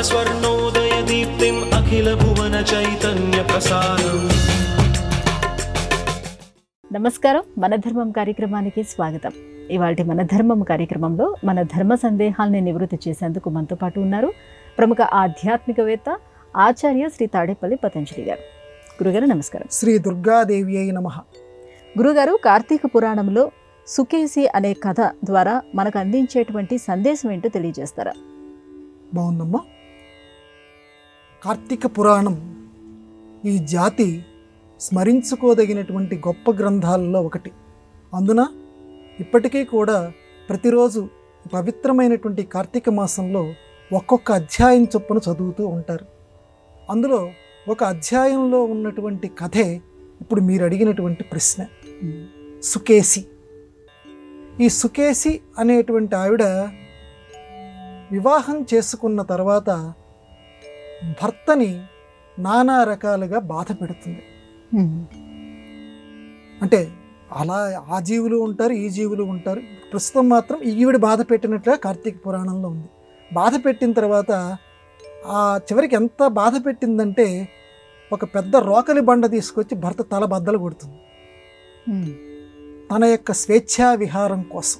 स्वर्णोदयदीप्तिम् अखिलभुवनचैतन्यप्रसारम्। నమస్కారం, మన ధర్మం కార్యక్రమానికి స్వాగతం. ఇవాల్టి మన ధర్మం కార్యక్రమంలో మన ధర్మ సందేహాల్ని నివృత్తి చేసేందుకు మనతో పాటు ఉన్నారు ప్రముఖ ఆధ్యాత్మికవేత్త ఆచార్య శ్రీ తాడేపల్లి పతంజలి గారు. గురుగారు నమస్కారం. శ్రీ దుర్గాదేవి అయి నమః. గురుగారు, కార్తీక పురాణంలో సుకేసి అనే కథ ద్వారా మనకు అందించేటువంటి సందేశం ఏంటో తెలియజేస్తారా? బాగుందమ్మా. కార్తీక పురాణం ఈ జాతి స్మరించుకోదగినటువంటి గొప్ప గ్రంథాలలో ఒకటి. అందున ఇప్పటికీ కూడా ప్రతిరోజు పవిత్రమైనటువంటి కార్తీక మాసంలో ఒక్కొక్క అధ్యాయం చొప్పున చదువుతూ ఉంటారు. అందులో ఒక అధ్యాయంలో ఉన్నటువంటి కథే ఇప్పుడు మీరు అడిగినటువంటి ప్రశ్న. సుకేసి. ఈ సుకేసి అనేటువంటి ఆవిడ వివాహం చేసుకున్న తర్వాత భర్తని నానా రకాలుగా బాధ పెడుతుంది. అంటే అలా ఆ జీవులు ఉంటారు, ఈ జీవులు ఉంటారు. ప్రస్తుతం మాత్రం ఈవిడ బాధ పెట్టినట్లుగా కార్తీక పురాణంలో ఉంది. బాధ పెట్టిన తర్వాత ఆ చివరికి ఎంత బాధ పెట్టిందంటే ఒక పెద్ద రోకలి బండ తీసుకొచ్చి భర్త తల బద్దలు కొడుతుంది తన యొక్క స్వేచ్ఛా విహారం కోసం.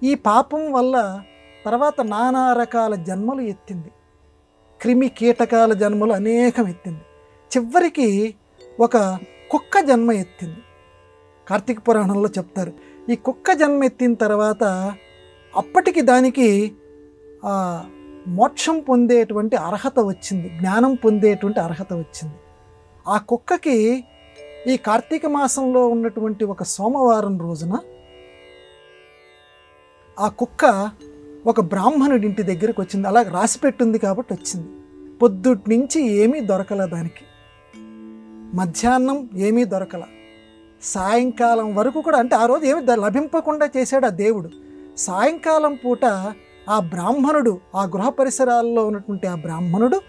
ఈ పాపం వల్ల తర్వాత నానా రకాల జన్మలు ఎత్తింది. క్రిమి కీటకాల జన్మలు అనేకం ఎత్తింది. చివరికి ఒక కుక్క జన్మ ఎత్తింది. కార్తీక పురాణంలో చెప్తారు. ఈ కుక్క జన్మ ఎత్తిన తర్వాత అప్పటికి దానికి మోక్షం పొందేటువంటి అర్హత వచ్చింది, జ్ఞానం పొందేటువంటి అర్హత వచ్చింది. ఆ కుక్కకి ఈ కార్తీక మాసంలో ఉన్నటువంటి ఒక సోమవారం రోజున ఆ కుక్క ఒక బ్రాహ్మణుడి ఇంటి దగ్గరికి వచ్చింది. అలా రాసి పెట్టింది కాబట్టి వచ్చింది. పొద్దుటి నుంచి ఏమీ దొరకల దానికి, మధ్యాహ్నం ఏమీ దొరకల, సాయంకాలం వరకు కూడా, అంటే ఆ రోజు ఏమీ లభింపకుండా చేశాడు ఆ దేవుడు. సాయంకాలం పూట ఆ బ్రాహ్మణుడు, ఆ గృహ పరిసరాల్లో ఉన్నటువంటి ఆ బ్రాహ్మణుడు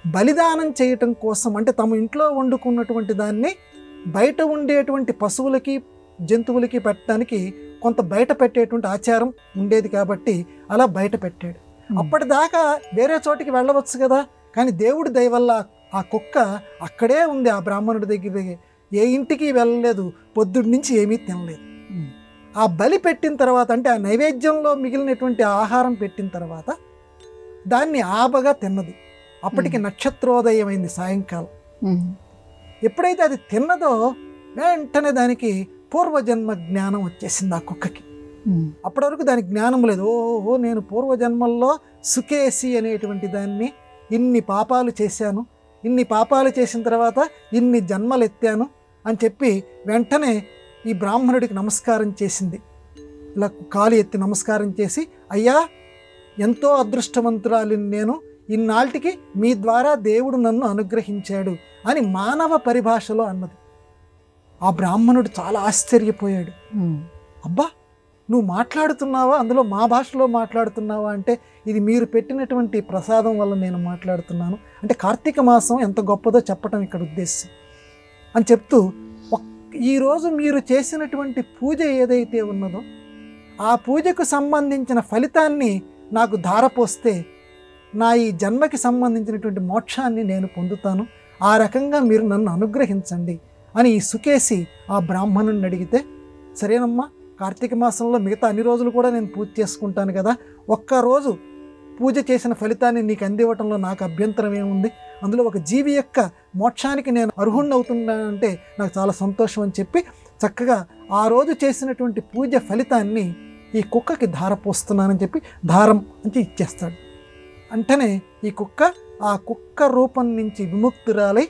బలిదానం చేయటం కోసం, అంటే తమ ఇంట్లో వండుకున్నటువంటి దాన్ని బయట ఉండేటువంటి పశువులకి జంతువులకి పెట్టడానికి కొంత బయట పెట్టేటువంటి ఆచారం ఉండేది కాబట్టి అలా బయట పెట్టాడు. అప్పటిదాకా వేరే చోటికి వెళ్ళవచ్చు కదా, కానీ దేవుడి దయ వల్ల ఆ కుక్క అక్కడే ఉంది. ఆ బ్రాహ్మణుడి దగ్గర ఏ ఇంటికి వెళ్ళలేదు, పొద్దుడి నుంచి ఏమీ తినలేదు. ఆ బలి పెట్టిన తర్వాత, అంటే ఆ నైవేద్యంలో మిగిలినటువంటి ఆహారం పెట్టిన తర్వాత దాన్ని ఆబగా తిన్నది. అప్పటికి నక్షత్రోదయం అయింది సాయంకాలం. ఎప్పుడైతే అది తిన్నదో వెంటనే దానికి పూర్వజన్మ జ్ఞానం వచ్చేసింది ఆ కుక్కకి. అప్పటి వరకు దానికి జ్ఞానం లేదు. ఓహో, నేను పూర్వజన్మల్లో సుకేసి అనేటువంటి దాన్ని ఇన్ని పాపాలు చేశాను, ఇన్ని పాపాలు చేసిన తర్వాత ఇన్ని జన్మలు ఎత్తాను అని చెప్పి వెంటనే ఈ బ్రాహ్మణుడికి నమస్కారం చేసింది. ఇలా కాలు ఎత్తి నమస్కారం చేసి, అయ్యా, ఎంతో అదృష్టవంతురాలిని నేను, ఇన్నాళ్ళకి మీ ద్వారా దేవుడు నన్ను అనుగ్రహించాడు అని మానవ పరిభాషలో అన్నది. ఆ బ్రాహ్మణుడు చాలా ఆశ్చర్యపోయాడు. అబ్బా, నువ్వు మాట్లాడుతున్నావా, అందులో మా భాషలో మాట్లాడుతున్నావా అంటే, ఇది మీరు పెట్టినటువంటి ప్రసాదం వల్ల నేను మాట్లాడుతున్నాను, అంటే కార్తీక మాసం ఎంత గొప్పదో చెప్పటం ఇక్కడ ఉద్దేశం అని చెప్తూ, ఈరోజు మీరు చేసినటువంటి పూజ ఏదైతే ఉన్నదో ఆ పూజకు సంబంధించిన ఫలితాన్ని నాకు ధారపోస్తే నా ఈ జన్మకి సంబంధించినటువంటి మోక్షాన్ని నేను పొందుతాను, ఆ రకంగా మీరు నన్ను అనుగ్రహించండి అని ఈ సుకేసి ఆ బ్రాహ్మణుని అడిగితే, సరేనమ్మా, కార్తీక మాసంలో మిగతా అన్ని రోజులు కూడా నేను పూజ చేసుకుంటాను కదా, ఒక్కరోజు పూజ చేసిన ఫలితాన్ని నీకు అందివ్వటంలో నాకు అభ్యంతరం ఏముంది, అందులో ఒక జీవి యొక్క మోక్షానికి నేను అర్హుణ్ణి అవుతున్నానంటే నాకు చాలా సంతోషం అని చెప్పి చక్కగా ఆ రోజు చేసినటువంటి పూజ ఫలితాన్ని ఈ కుక్కకి ధార పోస్తున్నానని చెప్పి దారం అంటే ఇచ్చేస్తాడు. వెంటనే ఈ కుక్క ఆ కుక్క రూపం నుంచి విముక్తురాలై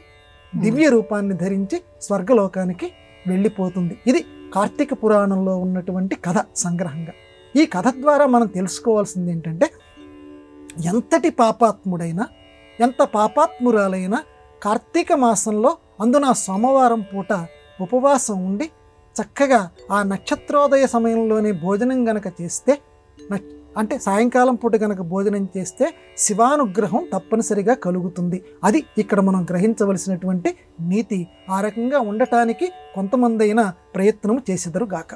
దివ్య రూపాన్ని ధరించి స్వర్గలోకానికి వెళ్ళిపోతుంది. ఇది కార్తీక పురాణంలో ఉన్నటువంటి కథ సంగ్రహంగా. ఈ కథ ద్వారా మనం తెలుసుకోవాల్సింది ఏంటంటే, ఎంతటి పాపాత్ముడైనా, ఎంత పాపాత్మురాలైనా కార్తీక మాసంలో అందున సోమవారం పూట ఉపవాసం ఉండి చక్కగా ఆ నక్షత్రోదయ సమయంలోనే భోజనం గనక చేస్తే, అంటే సాయంకాలం పూట గనక భోజనం చేస్తే శివానుగ్రహం తప్పనిసరిగా కలుగుతుంది. అది ఇక్కడ మనం గ్రహించవలసినటువంటి నీతి. ఆ రకంగా ఉండటానికి కొంతమంది అయినా ప్రయత్నం చేసేదరు గాక.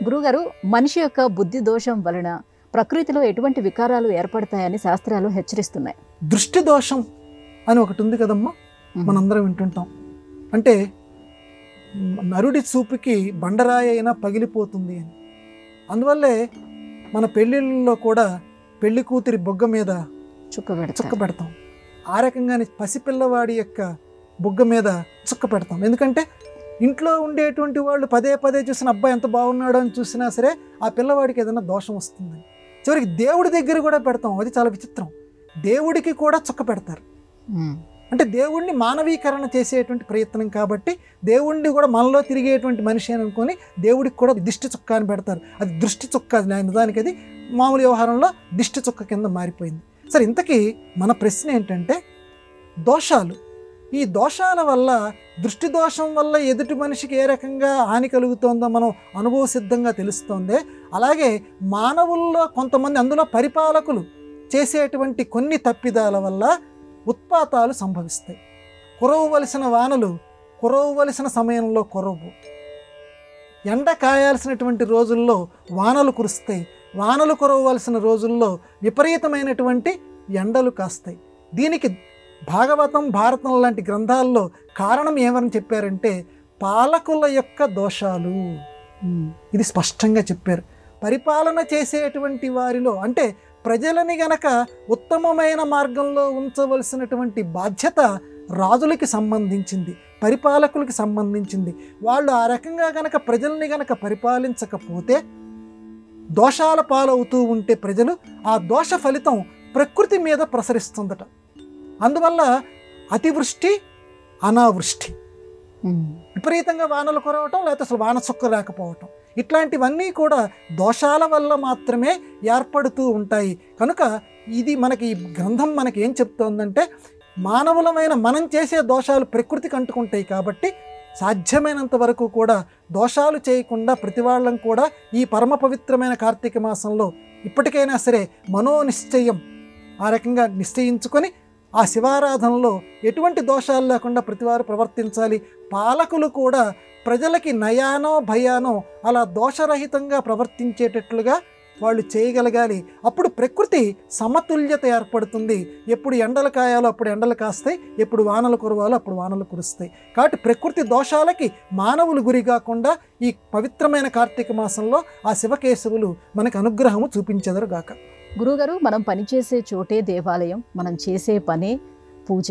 గురుగారు, మనిషి యొక్క బుద్ధి దోషం వలన ప్రకృతిలో ఎటువంటి వికారాలు ఏర్పడతాయని శాస్త్రాలు హెచ్చరిస్తున్నాయి. దృష్టి దోషం అని ఒకటి ఉంది కదమ్మా, మనందరం వింటుంటాం. అంటే నరుడి చూపుకి బండరాయి అయినా పగిలిపోతుంది అని. అందువల్లే మన పెళ్ళిళ్ళలో కూడా పెళ్లి కూతురి బొగ్గ మీద చుక్క పెడతాం. ఆ రకంగానే పసిపిల్లవాడి యొక్క బొగ్గ మీద చుక్క పెడతాం. ఎందుకంటే ఇంట్లో ఉండేటువంటి వాళ్ళు పదే పదే చూసిన అబ్బాయి ఎంత బాగున్నాడో అని చూసినా సరే ఆ పిల్లవాడికి ఏదైనా దోషం వస్తుందని. చివరికి దేవుడి దగ్గర కూడా పెడతాం. అది చాలా విచిత్రం. దేవుడికి కూడా చుక్క పెడతారు. అంటే దేవుణ్ణి మానవీకరణ చేసేటువంటి ప్రయత్నం కాబట్టి దేవుణ్ణి కూడా మనలో తిరిగేటువంటి మనిషి అని అనుకొని దేవుడికి కూడా దిష్టి చుక్క అని పెడతారు. అది దృష్టి చుక్క, నిజానికి అది మామూలు వ్యవహారంలో దిష్టి చుక్క కింద మారిపోయింది. సరే, ఇంతకీ మన ప్రశ్న ఏంటంటే దోషాలు. ఈ దోషాల వల్ల, దృష్టి దోషం వల్ల ఎదుటి మనిషికి ఏ రకంగా హాని కలుగుతోందో మనం అనుభవ సిద్ధంగా తెలుస్తోందే, అలాగే మానవుల్లో కొంతమంది, అందులో పరిపాలకులు చేసేటువంటి కొన్ని తప్పిదాల వల్ల ఉత్పాతాలు సంభవిస్తాయి. కురవవలసిన వానలు కురవవలసిన సమయంలో కురవు. ఎండ కాయాల్సినటువంటి రోజుల్లో వానలు కురుస్తాయి. వానలు కురవవలసిన రోజుల్లో విపరీతమైనటువంటి ఎండలు కాస్తాయి. దీనికి భాగవతం, భారతం లాంటి గ్రంథాల్లో కారణం ఏమని చెప్పారంటే పాలకుల యొక్క దోషాలు. ఇది స్పష్టంగా చెప్పారు. పరిపాలన చేసేటువంటి వారిలో, అంటే ప్రజలని గనక ఉత్తమమైన మార్గంలో ఉంచవలసినటువంటి బాధ్యత రాజులకి సంబంధించింది, పరిపాలకులకి సంబంధించింది. వాళ్ళు ఆ రకంగా గనక ప్రజల్ని గనక పరిపాలించకపోతే, దోషాల పాలవుతూ ఉంటే ప్రజలు, ఆ దోష ఫలితం ప్రకృతి మీద ప్రసరిస్తుందట. అందువల్ల అతివృష్టి, అనావృష్టి, విపరీతంగా వానలు కురవటం, లేకపోతే అసలు వాన చుక్క లేకపోవటం, ఇట్లాంటివన్నీ కూడా దోషాల వల్ల మాత్రమే ఏర్పడుతూ ఉంటాయి. కనుక ఇది మనకి, ఈ గ్రంథం మనకి ఏం చెప్తోందంటే, మానవులమైన మనం చేసే దోషాలు ప్రకృతికి అంటుకుంటాయి కాబట్టి సాధ్యమైనంత వరకు కూడా దోషాలు చేయకుండా ప్రతి వాళ్ళం కూడా ఈ పరమ పవిత్రమైన కార్తీక మాసంలో ఇప్పటికైనా సరే మనోనిశ్చయం ఆ రకంగా నిశ్చయించుకొని ఆ శివారాధనలో ఎటువంటి దోషాలు లేకుండా ప్రతివారు ప్రవర్తించాలి. పాలకులు కూడా ప్రజలకి నయానో భయానో అలా దోషరహితంగా ప్రవర్తించేటట్లుగా వాళ్ళు చేయగలగాలి. అప్పుడు ప్రకృతి సమతుల్యత ఏర్పడుతుంది. ఎప్పుడు ఎండలు కాయాలో అప్పుడు ఎండలు కాస్తాయి, ఎప్పుడు వానలు కురవాలో అప్పుడు వానలు కురుస్తాయి. కాబట్టి ప్రకృతి దోషాలకి మానవులు గురి కాకుండా ఈ పవిత్రమైన కార్తీక మాసంలో ఆ శివకేశవులు మనకు అనుగ్రహము చూపించెదరుగాక. గురుగారు, మనం పనిచేసే చోటే దేవాలయం, మనం చేసే పనే పూజ.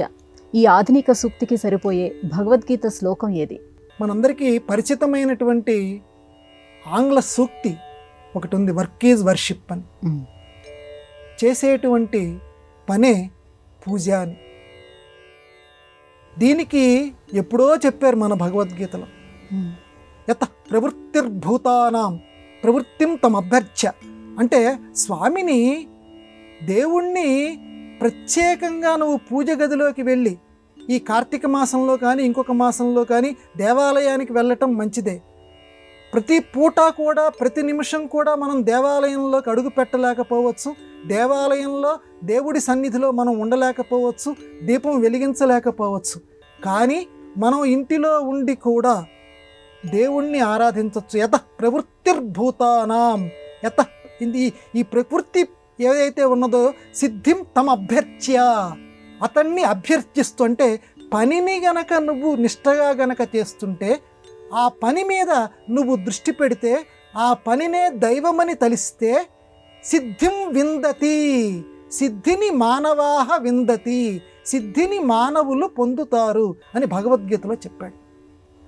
ఈ ఆధునిక సూక్తికి సరిపోయే భగవద్గీత శ్లోకం ఏది? మనందరికీ పరిచితమైనటువంటి ఆంగ్ల సూక్తి ఒకటి ఉంది, వర్క్ ఈజ్ వర్షిప్ అని. చేసేటువంటి పనే పూజ అని. దీనికి ఎప్పుడో చెప్పారు మన భగవద్గీతలో, యత ప్రవృత్తిర్భూతానాం ప్రవృత్తిం తమభ్యర్చ్య. అంటే స్వామిని, దేవుణ్ణి ప్రత్యేకంగా నువ్వు పూజ గదిలోకి వెళ్ళి ఈ కార్తీక మాసంలో కానీ ఇంకొక మాసంలో కానీ దేవాలయానికి వెళ్ళటం మంచిదే. ప్రతి పూట కూడా, ప్రతి నిమిషం కూడా మనం దేవాలయంలోకి అడుగు పెట్టలేకపోవచ్చు, దేవాలయంలో దేవుడి సన్నిధిలో మనం ఉండలేకపోవచ్చు, దీపం వెలిగించలేకపోవచ్చు. కానీ మనం ఇంటిలో ఉండి కూడా దేవుణ్ణి ఆరాధించవచ్చు. యత ప్రవృత్తిర్భూతానాం, యత ఈ ప్రకృతి ఏదైతే ఉన్నదో సిద్ధిం తమ అభ్యర్చ్య, అతన్ని అభ్యర్థిస్తూ, అంటే పనిని గనక నువ్వు నిష్టగా గనక చేస్తుంటే, ఆ పని మీద నువ్వు దృష్టి పెడితే, ఆ పనినే దైవమని తలిస్తే సిద్ధిం విందతి, సిద్ధిని మానవాహ విందతి, సిద్ధిని మానవులు పొందుతారు అని భగవద్గీతలో చెప్పాడు.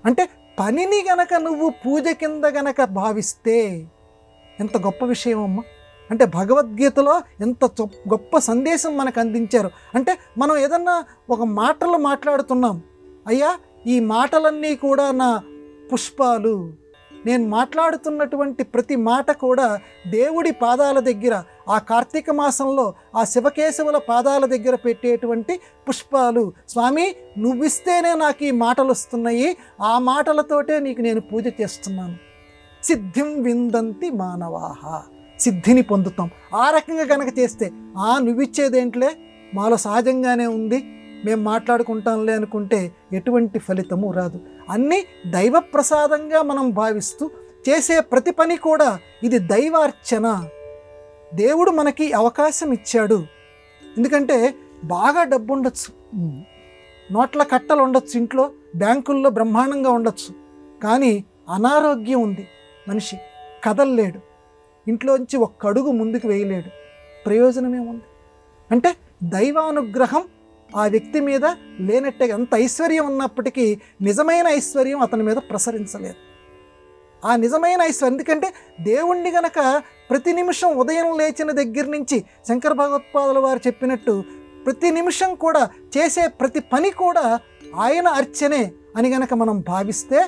అంటే పనిని గనక నువ్వు పూజ కింద గనక భావిస్తే ఎంత గొప్ప విషయం అమ్మా. అంటే భగవద్గీతలో ఎంత గొప్ప సందేశం మనకు అందించారు. అంటే మనం ఏదన్నా ఒక మాటలు మాట్లాడుతున్నాం, అయ్యా ఈ మాటలన్నీ కూడా నా పుష్పాలు, నేను మాట్లాడుతున్నటువంటి ప్రతి మాట కూడా దేవుడి పాదాల దగ్గర, ఆ కార్తీక మాసంలో ఆ శివకేశవుల పాదాల దగ్గర పెట్టేటువంటి పుష్పాలు. స్వామి నువ్విస్తేనే నాకు ఈ మాటలు వస్తున్నాయి, ఆ మాటలతోటే నీకు నేను పూజ చేస్తున్నాను. సిద్ధిం విందంతి మానవాహ, సిద్ధిని పొందుతాం. ఆ రకంగా కనుక చేస్తే, నువ్విచ్చేదేంట్లే మాలో సహజంగానే ఉంది, మేము మాట్లాడుకుంటాంలే అనుకుంటే ఎటువంటి ఫలితము రాదు. అన్నీ దైవ ప్రసాదంగా మనం భావిస్తూ చేసే ప్రతి పని కూడా ఇది దైవార్చన. దేవుడు మనకి అవకాశం ఇచ్చాడు. ఎందుకంటే బాగా డబ్బు ఉండొచ్చు, నోట్ల కట్టలు ఉండొచ్చు, ఇంట్లో బ్యాంకుల్లో బ్రహ్మాండంగా ఉండొచ్చు, కానీ అనారోగ్యం ఉంది, మనిషి కదలలేడు, ఇంట్లోంచి ఒక్క అడుగు ముందుకు వేయలేడు, ప్రయోజనమేముంది? అంటే దైవానుగ్రహం ఆ వ్యక్తి మీద లేనట్టే. అంత ఐశ్వర్యం ఉన్నప్పటికీ నిజమైన ఐశ్వర్యం అతని మీద ప్రసరించలేదు. ఆ నిజమైన ఐశ్వర్యం ఎందుకంటే దేవుణ్ణి గనక ప్రతి నిమిషం ఉదయం లేచిన దగ్గర నుంచి శంకర భగవత్పాదుల వారు చెప్పినట్టు ప్రతి నిమిషం కూడా చేసే ప్రతి పని కూడా ఆయన అర్చనే అని గనక మనం భావిస్తే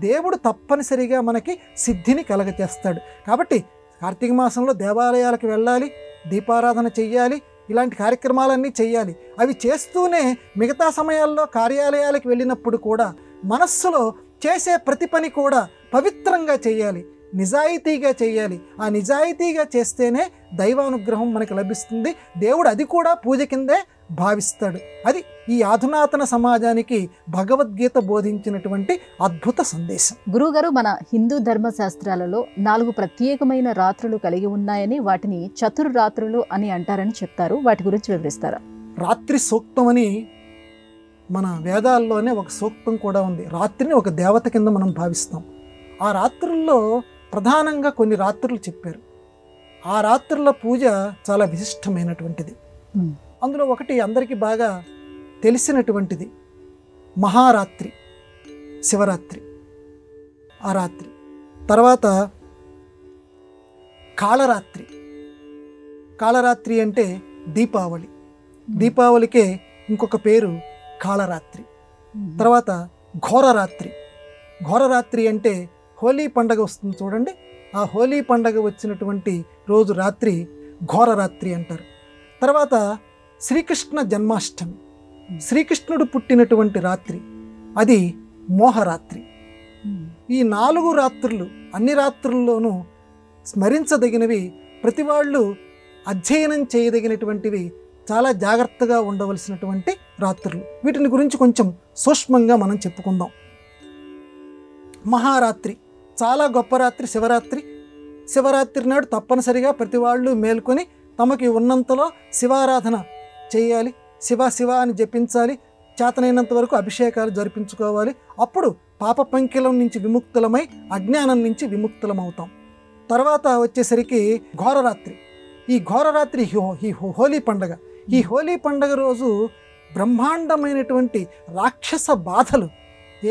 దేవుడు తప్పనిసరిగా మనకి సిద్ధిని కలగచేస్తాడు. కాబట్టి కార్తీక మాసంలో దేవాలయాలకు వెళ్ళాలి, దీపారాధన చెయ్యాలి, ఇలాంటి కార్యక్రమాలన్నీ చెయ్యాలి. అవి చేస్తూనే మిగతా సమయాల్లో కార్యాలయాలకు వెళ్ళినప్పుడు కూడా మనస్సులో చేసే ప్రతి పని కూడా పవిత్రంగా చేయాలి, నిజాయితీగా చేయాలి. ఆ నిజాయితీగా చేస్తేనే దైవానుగ్రహం మనకు లభిస్తుంది. దేవుడు అది కూడా పూజ కిందే భావిస్తాడు. అది ఈ అధునాతన సమాజానికి భగవద్గీత బోధించినటువంటి అద్భుత సందేశం. గురువుగారు, మన హిందూ ధర్మశాస్త్రాలలో 4 ప్రత్యేకమైన రాత్రులు కలిగి ఉన్నాయని, వాటిని చతుర్రాత్రులు అని అంటారని చెప్తారు. వాటి గురించి వివరిస్తారా? రాత్రి సూక్తం అని మన వేదాల్లోనే ఒక సూక్తం కూడా ఉంది. రాత్రిని ఒక దేవత కింద మనం భావిస్తాం. ఆ రాత్రుల్లో ప్రధానంగా కొన్ని రాత్రులు చెప్పారు. ఆ రాత్రుల పూజ చాలా విశిష్టమైనటువంటిది. అందులో ఒకటి అందరికీ బాగా తెలిసినటువంటిది మహారాత్రి, శివరాత్రి. ఆ రాత్రి తర్వాత కాళరాత్రి. కాళరాత్రి అంటే దీపావళి. దీపావళికే ఇంకొక పేరు కాళరాత్రి. తర్వాత ఘోరరాత్రి. ఘోరరాత్రి అంటే హోలీ పండగ వస్తుంది చూడండి, ఆ హోలీ పండగ వచ్చినటువంటి రోజు రాత్రి ఘోరరాత్రి అంటారు. తర్వాత శ్రీకృష్ణ జన్మాష్టమి, శ్రీకృష్ణుడు పుట్టినటువంటి రాత్రి, అది మోహరాత్రి. ఈ 4 రాత్రులు అన్ని రాత్రుల్లోనూ స్మరించదగినవి, ప్రతి వాళ్ళు అధ్యయనం చేయదగినటువంటివి, చాలా జాగ్రత్తగా ఉండవలసినటువంటి రాత్రులు. వీటిని గురించి కొంచెం సూక్ష్మంగా మనం చెప్పుకుందాం. మహారాత్రి చాలా గొప్ప రాత్రి శివరాత్రి. శివరాత్రి నాడు తప్పనిసరిగా ప్రతి వాళ్ళు మేల్కొని తమకి ఉన్నంతలో శివారాధన చేయాలి, శివ శివ అని జపించాలి, చేతనైనంత వరకు అభిషేకాలు జరిపించుకోవాలి. అప్పుడు పాప పంకిలం నుంచి విముక్తులమై అజ్ఞానం నుంచి విముక్తులమవుతాం. తర్వాత వచ్చేసరికి ఘోరరాత్రి. ఈ ఘోరరాత్రి ఈ హోలీ పండగ. ఈ హోలీ పండగ రోజు బ్రహ్మాండమైనటువంటి రాక్షస బాధలు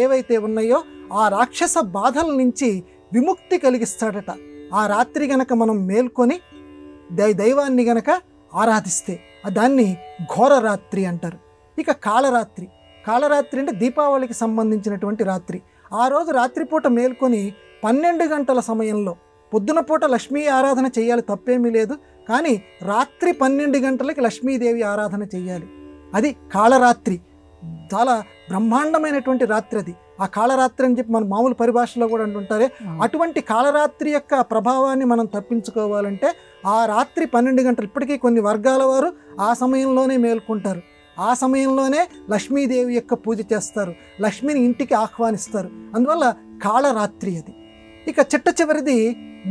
ఏవైతే ఉన్నాయో ఆ రాక్షస బాధల నుంచి విముక్తి కలిగిస్తాడట. ఆ రాత్రి గనక మనం మేల్కొని దైవాన్ని గనక ఆరాధిస్తే దాన్ని ఘోరరాత్రి అంటారు. ఇక కాళరాత్రి. కాళరాత్రి అంటే దీపావళికి సంబంధించినటువంటి రాత్రి. ఆ రోజు రాత్రిపూట మేల్కొని 12 గంటల సమయంలో, పొద్దున పూట లక్ష్మీ ఆరాధన చేయాలి, తప్పేమీ లేదు, కానీ రాత్రి 12 గంటలకి లక్ష్మీదేవి ఆరాధన చేయాలి. అది కాళరాత్రి. చాలా బ్రహ్మాండమైనటువంటి రాత్రి అది. ఆ కాళరాత్రి అని చెప్పి మన మామూలు పరిభాషలో కూడా అంటుంటారే, అటువంటి కాళరాత్రి యొక్క ప్రభావాన్ని మనం తప్పించుకోవాలంటే ఆ రాత్రి 12 గంటలు, ఇప్పటికీ కొన్ని వర్గాల వారు ఆ సమయంలోనే మేల్కొంటారు, ఆ సమయంలోనే లక్ష్మీదేవి యొక్క పూజ చేస్తారు, లక్ష్మిని ఇంటికి ఆహ్వానిస్తారు. అందువల్ల కాళరాత్రి అది. ఇక చిట్ట చివరిది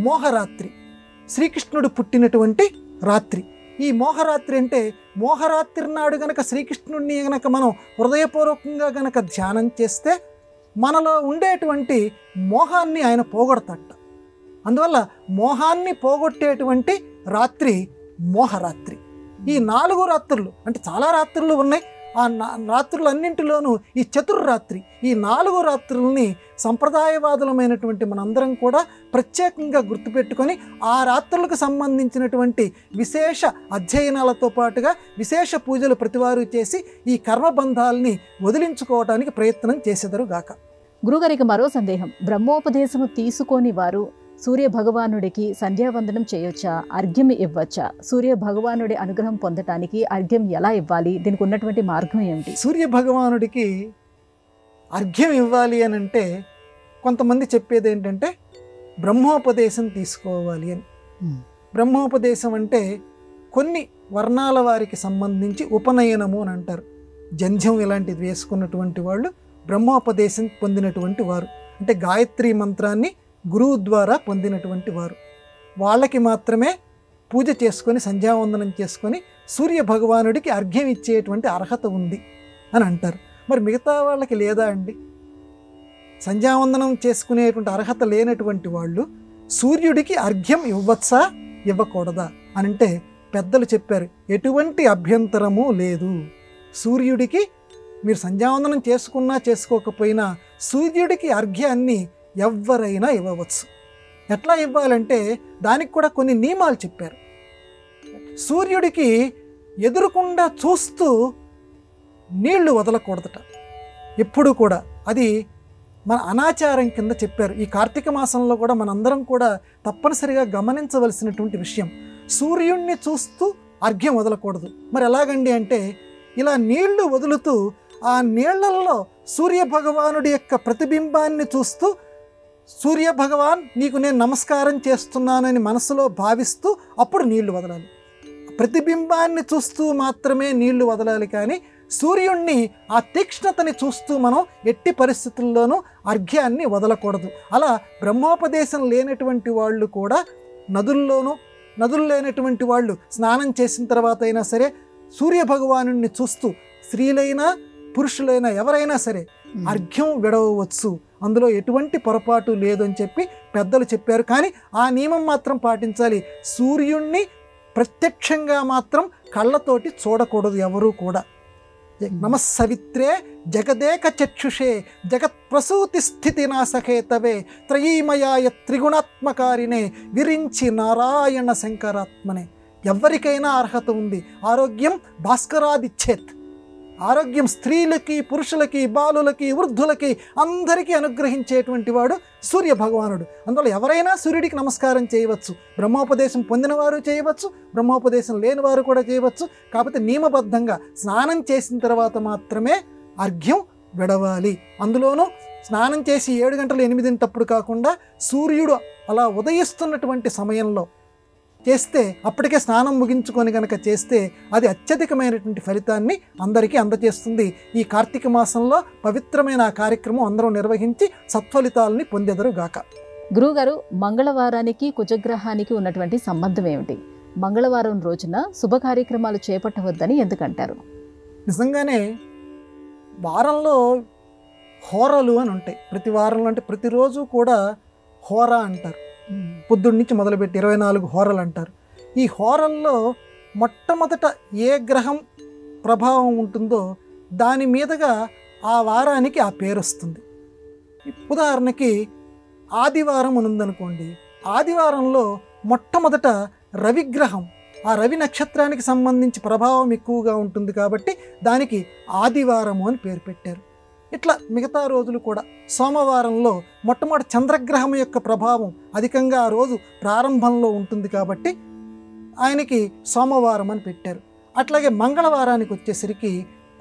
మోహరాత్రి, శ్రీకృష్ణుడు పుట్టినటువంటి రాత్రి. ఈ మోహరాత్రి అంటే మోహరాత్రి నాడు గనక శ్రీకృష్ణుడిని గనక మనం హృదయపూర్వకంగా గనక ధ్యానం చేస్తే మనలో ఉండేటువంటి మోహాన్ని ఆయన పోగొడతాట. అందువల్ల మోహాన్ని పోగొట్టేటువంటి రాత్రి మోహరాత్రి. ఈ 4 రాత్రులు అంటే చాలా రాత్రులు ఉన్నాయి. ఆ రాత్రులన్నింటిలోనూ ఈ చతుర్రాత్రి, ఈ 4 రాత్రుల్ని సంప్రదాయవాదులమైనటువంటి మనందరం కూడా ప్రత్యేకంగా గుర్తుపెట్టుకొని ఆ రాత్రులకు సంబంధించినటువంటి విశేష అధ్యయనాలతో పాటుగా విశేష పూజలు ప్రతివారు చేసి ఈ కర్మబంధాలని వదిలించుకోవడానికి ప్రయత్నం చేసేదరుగాక. గురుగారికి మరో సందేహం. బ్రహ్మోపదేశము తీసుకొని వారు సూర్య భగవానుడికి సంధ్యావందనం చేయొచ్చా, అర్ఘ్యం ఇవ్వచ్చా? సూర్య భగవానుడి అనుగ్రహం పొందటానికి అర్ఘ్యం ఎలా ఇవ్వాలి? దీనికి ఉన్నటువంటి మార్గం ఏమిటి? సూర్య భగవానుడికి అర్ఘ్యం ఇవ్వాలి అని అంటే కొంతమంది చెప్పేది ఏంటంటే బ్రహ్మోపదేశం తీసుకోవాలి అని. బ్రహ్మోపదేశం అంటే కొన్ని వర్ణాల వారికి సంబంధించి ఉపనయనము అని అంటారు. జంధ్యం ఇలాంటిది వేసుకున్నటువంటి వాళ్ళు బ్రహ్మోపదేశం పొందినటువంటి వారు, అంటే గాయత్రి మంత్రాన్ని గురువు ద్వారా పొందినటువంటి వారు. వాళ్ళకి మాత్రమే పూజ చేసుకొని సంధ్యావందనం చేసుకొని సూర్య భగవానుడికి అర్ఘ్యం ఇచ్చేటువంటి అర్హత ఉంది అని అంటారు. మరి మిగతా వాళ్ళకి లేదా అండి? సంధ్యావందనం చేసుకునేటువంటి అర్హత లేనటువంటి వాళ్ళు సూర్యుడికి అర్ఘ్యం ఇవ్వచ్చా ఇవ్వకూడదా అని అంటే పెద్దలు చెప్పారు, ఎటువంటి అభ్యంతరము లేదు. సూర్యుడికి మీరు సంధ్యావందనం చేసుకున్నా చేసుకోకపోయినా సూర్యుడికి అర్ఘ్యాన్ని ఎవరైనా ఇవ్వవచ్చు. ఎట్లా ఇవ్వాలంటే దానికి కూడా కొన్ని నియమాలు చెప్పారు. సూర్యుడికి ఎదురుకుండా చూస్తూ నీళ్లు వదలకూడదట ఎప్పుడు కూడా. అది మన అనాచారం కింద చెప్పారు. ఈ కార్తీక మాసంలో కూడా మనందరం కూడా తప్పనిసరిగా గమనించవలసినటువంటి విషయం, సూర్యుడిని చూస్తూ అర్ఘ్యం వదలకూడదు. మరి ఎలాగండి అంటే ఇలా నీళ్లు వదులుతూ ఆ నీళ్లలో సూర్య భగవానుడి యొక్క ప్రతిబింబాన్ని చూస్తూ, సూర్య భగవాన్ నీకు నేను నమస్కారం చేస్తున్నానని మనసులో భావిస్తూ అప్పుడు నీళ్లు వదలాలి. ప్రతిబింబాన్ని చూస్తూ మాత్రమే నీళ్లు వదలాలి, కానీ సూర్యుణ్ణి ఆ తీక్ష్ణతని చూస్తూ మనం ఎట్టి పరిస్థితుల్లోనూ అర్ఘ్యాన్ని వదలకూడదు. అలా బ్రహ్మోపదేశం లేనటువంటి వాళ్ళు కూడా నదులు లేనటువంటి వాళ్ళు స్నానం చేసిన తర్వాత అయినా సరే సూర్య భగవానుడిని చూస్తూ స్త్రీలైనా పురుషులైనా ఎవరైనా సరే అర్ఘ్యం విడవచ్చు. అందులో ఎటువంటి పొరపాటు లేదు అని చెప్పి పెద్దలు చెప్పారు. కానీ ఆ నియమం మాత్రం పాటించాలి. సూర్యుణ్ణి ప్రత్యక్షంగా మాత్రం కళ్ళతోటి చూడకూడదు ఎవరూ కూడా. నమస్సవిత్రే జగదేక చక్షుషే జగత్ ప్రసూతి స్థితి నాసఖేతవే త్రయీమయాయ త్రిగుణాత్మకారినే విరించి నారాయణ శంకరాత్మనే. ఎవరికైనా అర్హత ఉంది. ఆరోగ్యం భాస్కరాదిచ్చేత్. ఆరోగ్యం స్త్రీలకి పురుషులకి బాలులకి వృద్ధులకి అందరికీ అనుగ్రహించేటువంటి వాడు సూర్య భగవానుడు. అందువల్ల ఎవరైనా సూర్యుడికి నమస్కారం చేయవచ్చు. బ్రహ్మోపదేశం పొందిన వారు చేయవచ్చు, బ్రహ్మోపదేశం లేని వారు కూడా చేయవచ్చు. కాకపోతే నియమబద్ధంగా స్నానం చేసిన తర్వాత మాత్రమే అర్ఘ్యం విడవాలి. అందులోనూ స్నానం చేసి 7 గంటలు 8 కాకుండా సూర్యుడు అలా ఉదయిస్తున్నటువంటి సమయంలో చేస్తే, అప్పటికే స్నానం ముగించుకొని కనుక చేస్తే అది అత్యధికమైనటువంటి ఫలితాన్ని అందరికీ అందజేస్తుంది. ఈ కార్తీక మాసంలో పవిత్రమైన ఆ కార్యక్రమం అందరూ నిర్వహించి సత్ఫలితాలని పొందెదరుగాక. గురువుగారు, మంగళవారానికి కుజగ్రహానికి ఉన్నటువంటి సంబంధం ఏమిటి? మంగళవారం రోజున శుభ కార్యక్రమాలు చేపట్టవద్దని ఎందుకంటారు? నిజంగానే వారంలో హోరలు అని ఉంటాయి. ప్రతి వారంలో అంటే ప్రతిరోజు కూడా హోరా అంటారు. పొద్దున్న నుంచి మొదలుపెట్టి 24 హోరలు అంటారు. ఈ హోరల్లో మొట్టమొదట ఏ గ్రహం ప్రభావం ఉంటుందో దాని మీదుగా ఆ వారానికి ఆ పేరు వస్తుంది. ఉదాహరణకి ఆదివారం అని ఉందనుకోండి, ఆదివారంలో మొట్టమొదట రవిగ్రహం, ఆ రవి నక్షత్రానికి సంబంధించి ప్రభావం ఎక్కువగా ఉంటుంది కాబట్టి దానికి ఆదివారము అని పేరు పెట్టారు. ఇట్లా మిగతా రోజులు కూడా సోమవారంలో మొట్టమొదటి చంద్రగ్రహం యొక్క ప్రభావం అధికంగా ఆ రోజు ప్రారంభంలో ఉంటుంది కాబట్టి ఆయనకి సోమవారం అని పెట్టారు. అట్లాగే మంగళవారానికి వచ్చేసరికి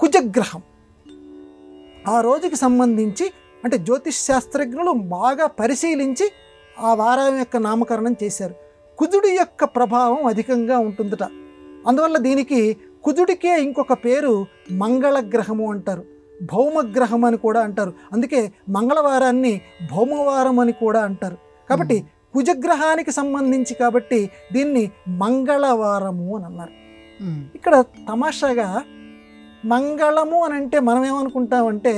కుజగ్రహం, ఆ రోజుకి సంబంధించి అంటే జ్యోతిష్ శాస్త్రజ్ఞులు బాగా పరిశీలించి ఆ వారం యొక్క నామకరణం చేశారు. కుజుడి యొక్క ప్రభావం అధికంగా ఉంటుందట. అందువల్ల దీనికి కుజుడికే ఇంకొక పేరు మంగళగ్రహము అంటారు, భౌమగ్రహం అని కూడా అంటారు. అందుకే మంగళవారాన్ని భౌమవారం అని కూడా అంటారు. కాబట్టి కుజగ్రహానికి సంబంధించి కాబట్టి దీన్ని మంగళవారము అని అన్నారు. ఇక్కడ తమాషాగా మంగళము అని అంటే మనం ఏమనుకుంటామంటే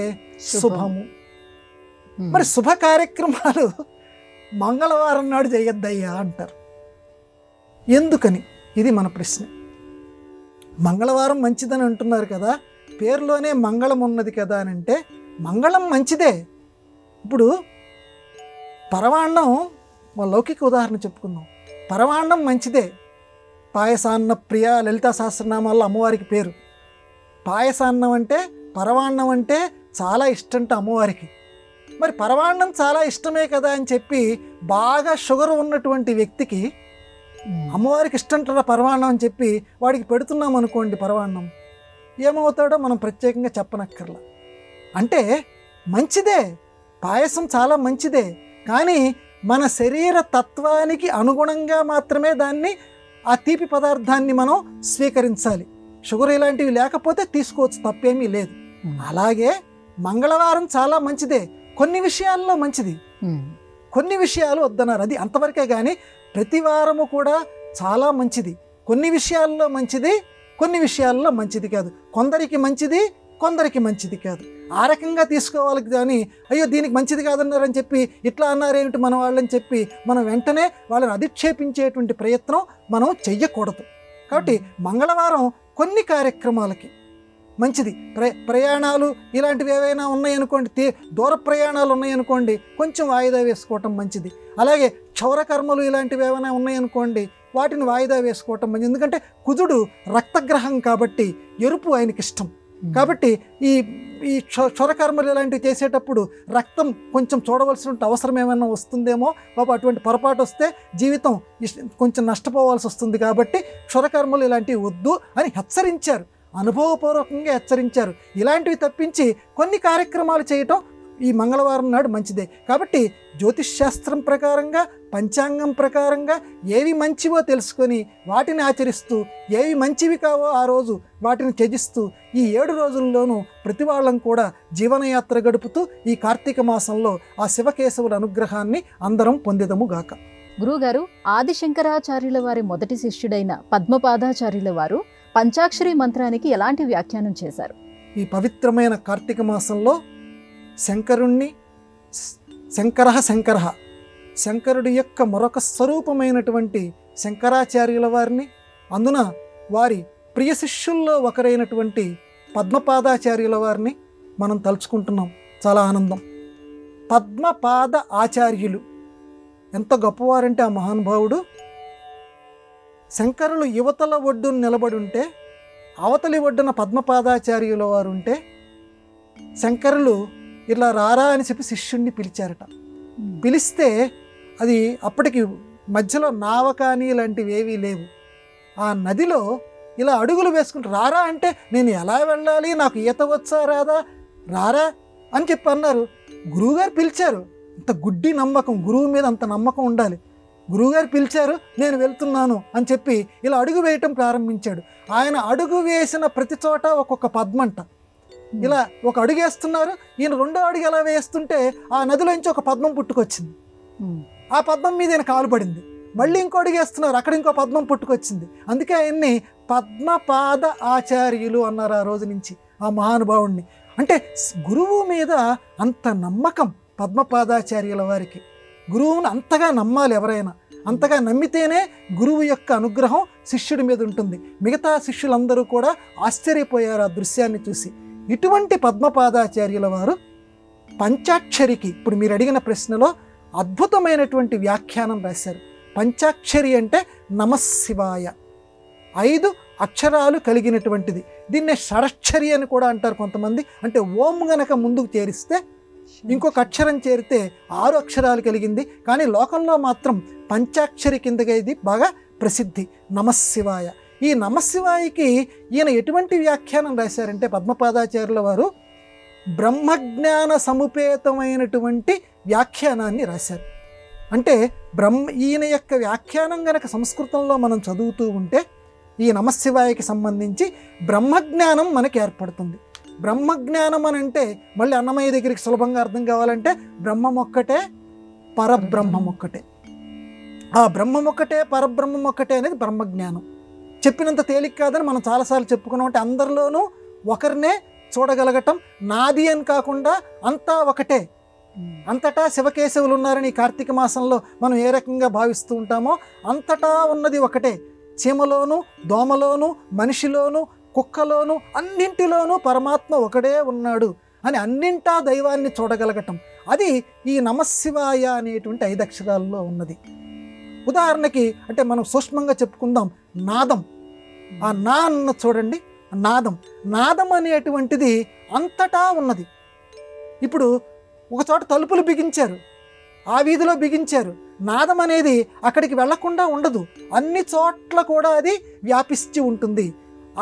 శుభము. మరి శుభ కార్యక్రమాలు మంగళవారం నాడు చేయొద్దయ్యా అంటారు. ఎందుకని? ఇది మన ప్రశ్న. మంగళవారం మంచిదని అంటున్నారు కదా, పేరులోనే మంగళం ఉన్నది కదా అని అంటే మంగళం మంచిదే. ఇప్పుడు పరమాన్నం, లౌకిక ఉదాహరణ చెప్పుకుందాం. పరమాన్నం మంచిదే. పాయసాన్న ప్రియ లలితా సహస్రనామాల్లో అమ్మవారికి పేరు. పాయసాన్నం అంటే పరమాన్నం అంటే చాలా ఇష్టంట అమ్మవారికి. మరి పరమాన్నం చాలా ఇష్టమే కదా అని చెప్పి బాగా షుగర్ ఉన్నటువంటి వ్యక్తికి అమ్మవారికి ఇష్టంటారా పరమాన్నం అని చెప్పి వాడికి పెడుతున్నాం అనుకోండి పరమాన్నం, ఏమవుతాడో మనం ప్రత్యేకంగా చెప్పనక్కర్లా. అంటే మంచిదే, పాయసం చాలా మంచిదే, కానీ మన శరీర తత్వానికి అనుగుణంగా మాత్రమే దాన్ని ఆ తీపి పదార్థాన్ని మనం స్వీకరించాలి. షుగర్ ఇలాంటివి లేకపోతే తీసుకోవచ్చు, తప్పేమీ లేదు. అలాగే మంగళవారం చాలా మంచిదే, కొన్ని విషయాల్లో మంచిది, కొన్ని విషయాలు వద్దన్నారు. అది అంతవరకే. కానీ ప్రతి వారము కూడా చాలా మంచిది, కొన్ని విషయాల్లో మంచిది, కొన్ని విషయాల్లో మంచిది కాదు. కొందరికి మంచిది, కొందరికి మంచిది కాదు. ఆ రకంగా తీసుకోవాలి కానీ అయ్యో దీనికి మంచిది కాదన్నారని చెప్పి ఇట్లా అన్నారేమిటి మన వాళ్ళని చెప్పి మనం వెంటనే వాళ్ళని అధిక్షేపించేటువంటి ప్రయత్నం మనం చెయ్యకూడదు. కాబట్టి మంగళవారం కొన్ని కార్యక్రమాలకి మంచిది. ప్రయాణాలు ఇలాంటివి ఏవైనా ఉన్నాయనుకోండి, దూర ప్రయాణాలు ఉన్నాయనుకోండి, కొంచెం వాయిదా వేసుకోవటం మంచిది. అలాగే క్షౌరకర్మలు ఇలాంటివి ఏమైనా ఉన్నాయనుకోండి, వాటిని వాయిదా వేసుకోవటం మంచిది. ఎందుకంటే కుజుడు రక్తగ్రహం కాబట్టి ఎరుపు ఆయనకి ఇష్టం. కాబట్టి ఈ క్షౌరకర్మలు ఇలాంటివి చేసేటప్పుడు రక్తం కొంచెం చూడవలసిన అవసరం ఏమైనా వస్తుందేమో, పాప అటువంటి పొరపాటు వస్తే జీవితం కొంచెం నష్టపోవాల్సి వస్తుంది. కాబట్టి క్షౌరకర్మలు ఇలాంటివి వద్దు అని హెచ్చరించారు, అనుభవపూర్వకంగా హెచ్చరించారు. ఇలాంటివి తప్పించి కొన్ని కార్యక్రమాలు చేయటం ఈ మంగళవారం నాడు మంచిదే. కాబట్టి జ్యోతిష్ శాస్త్రం ప్రకారంగా, పంచాంగం ప్రకారంగా ఏవి మంచివో తెలుసుకొని వాటిని ఆచరిస్తూ, ఏవి మంచివి కావో ఆ రోజు వాటిని త్యజిస్తూ ఈ 7 రోజుల్లోనూ ప్రతి వాళ్ళం కూడా జీవనయాత్ర గడుపుతూ ఈ కార్తీక మాసంలో ఆ శివకేశవుల అనుగ్రహాన్ని అందరం పొందిదము గాక. గురువుగారు, ఆదిశంకరాచార్యుల వారి మొదటి శిష్యుడైన పద్మపాదాచార్యుల వారు పంచాక్షరి మంత్రానికి ఎలాంటి వ్యాఖ్యానం చేశారు? ఈ పవిత్రమైన కార్తీక మాసంలో శంకరుణ్ణి శంకరుడి యొక్క మరొక స్వరూపమైనటువంటి శంకరాచార్యుల వారిని, అందున వారి ప్రియ శిష్యుల్లో ఒకరైనటువంటి పద్మపాదాచార్యుల వారిని మనం తలుచుకుంటున్నాం. చాలా ఆనందం. పద్మపాద ఆచార్యులు ఎంత గొప్పవారంటే ఆ మహానుభావుడు శంకరులు యువతల ఒడ్డున నిలబడి ఉంటే, అవతలి ఒడ్డున పద్మపాదాచార్యుల వారు ఉంటే, శంకరులు ఇలా రారా అని చెప్పి శిష్యుణ్ణి పిలిచారట. పిలిస్తే అది అప్పటికి మధ్యలో నావ కానీ ఇలాంటివి ఏవీ లేవు. ఆ నదిలో ఇలా అడుగులు వేసుకుంటూ రారా అంటే నేను ఎలా వెళ్ళాలి, నాకు ఈత వచ్చా రాదా, రారా అని చెప్పి అన్నారు. గురువుగారు పిలిచారు. అంత గుడ్డి నమ్మకం, గురువు మీద అంత నమ్మకం ఉండాలి. గురువుగారు పిలిచారు, నేను వెళ్తున్నాను అని చెప్పి ఇలా అడుగు వేయటం ప్రారంభించాడు. ఆయన అడుగు వేసిన ప్రతి చోట ఒక్కొక్క పద్మంట. ఇలా ఒక అడుగు వేస్తున్నారు, ఈయన రెండో అడుగు ఎలా వేస్తుంటే ఆ నదిలోంచి ఒక పద్మం పుట్టుకొచ్చింది. ఆ పద్మం మీద ఈయన కాలు పడింది. మళ్ళీ ఇంకో అడుగు వేస్తున్నారు, అక్కడ ఇంకో పద్మం పుట్టుకొచ్చింది. అందుకే ఆయన్ని పద్మపాద ఆచార్యులు అన్నారు ఆ రోజు నుంచి ఆ మహానుభావుణ్ణి. అంటే గురువు మీద అంత నమ్మకం పద్మపాదాచార్యుల వారికి. గురువుని అంతగా నమ్మాలి ఎవరైనా. అంతగా నమ్మితేనే గురువు యొక్క అనుగ్రహం శిష్యుడి మీద ఉంటుంది. మిగతా శిష్యులందరూ కూడా ఆశ్చర్యపోయారు ఆ దృశ్యాన్ని చూసి. ఇటువంటి పద్మపాదాచార్యుల వారు పంచాక్షరికి, ఇప్పుడు మీరు అడిగిన ప్రశ్నలో అద్భుతమైనటువంటి వ్యాఖ్యానం రాశారు. పంచాక్షరి అంటే నమశివాయ, 5 అక్షరాలు కలిగినటువంటిది. దీన్నే షడక్షరి అని కూడా అంటారు కొంతమంది. అంటే ఓం గనక ముందుకు చేరిస్తే ఇంకొక అక్షరం చేరితే 6 అక్షరాలు కలిగింది. కానీ లోకంలో మాత్రం పంచాక్షరి కిందగా ఇది బాగా ప్రసిద్ధి, నమశివాయ. ఈ నమశివాయకి ఈయన ఎటువంటి వ్యాఖ్యానం రాశారంటే పద్మపాదాచార్యుల వారు బ్రహ్మజ్ఞాన సముపేతమైనటువంటి వ్యాఖ్యానాన్ని రాశారు. అంటే ఈయన యొక్క వ్యాఖ్యానం గనక సంస్కృతంలో మనం చదువుతూ ఉంటే ఈ నమశివాయకి సంబంధించి బ్రహ్మజ్ఞానం మనకి ఏర్పడుతుంది. బ్రహ్మజ్ఞానం అని అంటే మళ్ళీ అన్నమయ్య దగ్గరికి సులభంగా అర్థం కావాలంటే బ్రహ్మం ఒక్కటే, పరబ్రహ్మం ఒక్కటే. ఆ బ్రహ్మం ఒక్కటే, పరబ్రహ్మం ఒక్కటే అనేది బ్రహ్మజ్ఞానం. చెప్పినంత తేలిక కాదని మనం చాలాసార్లు చెప్పుకున్నాం. అంటే అందరిలోనూ ఒకరినే చూడగలగటం, నాది అని కాకుండా అంతా ఒకటే, అంతటా శివకేశవులు ఉన్నారని కార్తీక మాసంలో మనం ఏ రకంగా భావిస్తూ ఉంటామో అంతటా ఉన్నది ఒకటే. చీమలోను, దోమలోను, మనిషిలోను, కుక్కలోను, అన్నింటిలోనూ పరమాత్మ ఒకడే ఉన్నాడు అని అన్నింటా దైవాన్ని చూడగలగటం, అది ఈ నమశివాయ అనేటువంటి 5 అక్షరాల్లో ఉన్నది. ఉదాహరణకి అంటే మనం సూక్ష్మంగా చెప్పుకుందాం, నాదం. ఆ నా అన్న చూడండి, నాదం. నాదం అనేటువంటిది అంతటా ఉన్నది. ఇప్పుడు ఒక చోట తలుపులు బిగించారు, ఆ వీధిలో బిగించారు. నాదం అనేది అక్కడికి వెళ్లకుండా ఉండదు, అన్ని చోట్ల కూడా అది వ్యాపిస్తూ ఉంటుంది.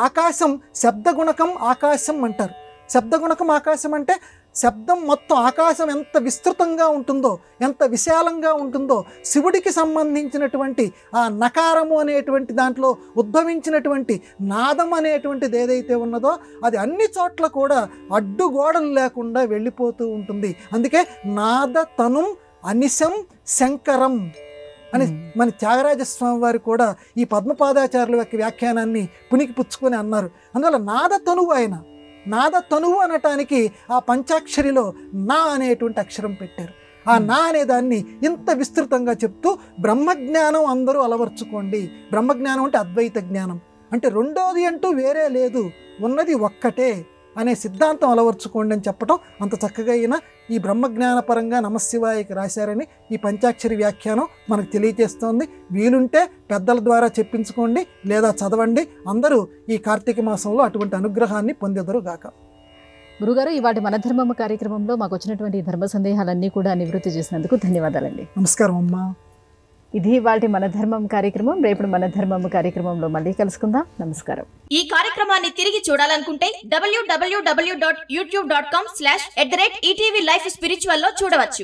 ఆకాశం శబ్దగుణకం ఆకాశం అంటారు. శబ్దగుణకం ఆకాశం అంటే శబ్దం మొత్తం ఆకాశం ఎంత విస్తృతంగా ఉంటుందో, ఎంత విశాలంగా ఉంటుందో, శివుడికి సంబంధించినటువంటి ఆ నకారము అనేటువంటి దాంట్లో ఉద్భవించినటువంటి నాదం అనేటువంటిది ఏదైతే ఉన్నదో అది అన్ని చోట్ల కూడా అడ్డుగోడలు లేకుండా వెళ్ళిపోతూ ఉంటుంది. అందుకే నాద తనుం అనిశం శంకరం అని మన త్యాగరాజస్వామి వారు కూడా ఈ పద్మపాదాచార్యుల యొక్క వ్యాఖ్యానాన్ని పునికి పుచ్చుకొని అన్నారు. అందువల్ల నాద తనువు ఆయన, నాద తనువు అనటానికి ఆ పంచాక్షరిలో నా అనేటువంటి అక్షరం పెట్టారు. ఆ నా అనే దాన్ని ఇంత విస్తృతంగా చెప్తూ బ్రహ్మజ్ఞానం అందరూ అలవర్చుకోండి. బ్రహ్మజ్ఞానం అంటే అద్వైత జ్ఞానం, అంటే రెండోది అంటూ వేరే లేదు, ఉన్నది ఒక్కటే అనే సిద్ధాంతం అలవర్చుకోండి అని చెప్పడం అంత చక్కగా అయినా ఈ బ్రహ్మజ్ఞాన పరంగా నమశివాయకి రాశారని ఈ పంచాక్షరి వ్యాఖ్యానం మనకు తెలియజేస్తోంది. వీలుంటే పెద్దల ద్వారా చెప్పించుకోండి లేదా చదవండి. అందరూ ఈ కార్తీక మాసంలో అటువంటి అనుగ్రహాన్ని పొందెదరు గాక. గురుగారు, ఇవాటి మన ధర్మం కార్యక్రమంలో మాకు వచ్చినటువంటి ధర్మ సందేహాలన్నీ కూడా నివృత్తి చేసినందుకు ధన్యవాదాలండి. నమస్కారం అమ్మా. ఇది ఇవాటి మన ధర్మం కార్యక్రమం. రేపు మన ధర్మం కార్యక్రమంలో మళ్ళీ కలుసుకుందాం. నమస్కారం. ఈ కార్యక్రమాన్ని తిరిగి చూడాలనుకుంటే www.youtube.com/ETV Life Spiritual లో చూడవచ్చు.